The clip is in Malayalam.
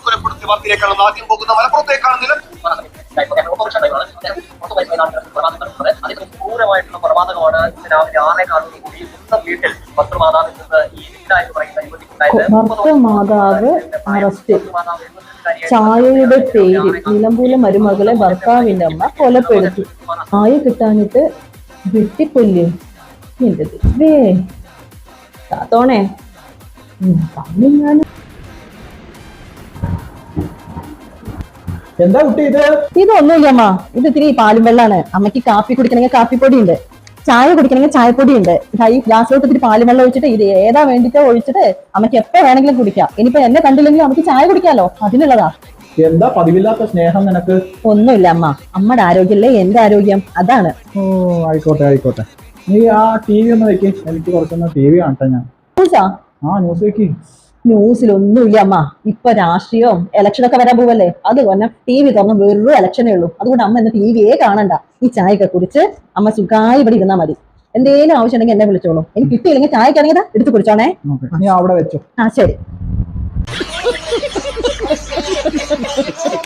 കൊലപ്പെടുത്തി വാർത്തയിലേക്കാണ് ആദ്യം പോകുന്ന മലപ്പുറത്തേക്കാണ് ക്രൂരമായിട്ടുള്ള കൊലപാതകമാണ് രാവിലെ 6:15 കൂടി സ്വന്തം വീട്ടിൽ ഭർത്തൃമാതാവിൽ നിന്ന് ഈ ഭർത്തൃമാതാവ് അറസ്റ്റ്. ചായയുടെ പേരിൽ നിലമ്പൂരിലെ മരുമകളെ ഭർത്താവിന്റെ അമ്മ കൊലപ്പെടുത്തി. ചായ കിട്ടാനിട്ട് വെട്ടിക്കൊല്ലേ. എന്റെ ദൈവമേ താത്തോണേ എന്താ കുട്ടി ഇത്? ഇതൊന്നുമില്ല അമ്മ, ഇത് ഇത്തിരി പാലും വെള്ളാണ്. അമ്മയ്ക്ക് കാപ്പി കുടിക്കണമെങ്കിൽ കാപ്പിപ്പൊടി ഉണ്ട്, ചായ കുടിക്കണമെങ്കിൽ ചായപ്പൊടി ഉണ്ട്. ഈ ഗ്ലാസ്സിലോട്ട് ഇത്തിരി പാലും വെള്ളം ഒഴിച്ചിട്ട് ഇത് ഏതാ വേണ്ടിട്ടോ ഒഴിച്ചിട്ട് അമ്മയ്ക്ക് എപ്പോ വേണമെങ്കിലും കുടിക്കാം. ഇനിയിപ്പോ എന്നെ കണ്ടില്ലെങ്കിലും അമ്മയ്ക്ക് ചായ കുടിക്കാലോ, അതിനുള്ളതാ. എന്താ പതിവില്ലാത്ത സ്നേഹം നിനക്ക്? ഒന്നുമില്ല അമ്മ, അമ്മയുടെ ആരോഗ്യമല്ലേ എന്റെ ആരോഗ്യം, അതാണ്. ഓ ആയിക്കോട്ടെ ആയിക്കോട്ടെ. നീ ആ TV ഒന്ന് വെക്ക്, എനിക്ക് കുറച്ചൊന്ന് TV കാണട്ടെ. ഞാൻ ന്യൂസ് വെക്ക്. ന്യൂസിലൊന്നുമില്ല അമ്മ, ഇപ്പൊ രാഷ്ട്രീയവും ഇലക്ഷനൊക്കെ വരാൻ പോവല്ലേ, അതുപോലെ TV തുറന്ന് വെറും ഇലക്ഷനേ ഉള്ളൂ. അതുകൊണ്ട് അമ്മ ഇന്ന് TV കാണണ്ട, ഈ ചായയൊക്കെ കുടിച്ച് അമ്മ സുഖമായി ഇവിടെ ഇരുന്നാ മതി. എന്തേലും ആവശ്യം ഉണ്ടെങ്കിൽ എന്നെ വിളിച്ചോളൂ. എനിക്ക് കിട്ടിയില്ലെങ്കിൽ ചായക്കാണെങ്കിൽ എടുത്ത് കുടിച്ചോണേ. നീ അവിടെ വെച്ചോ. ആ ശരി.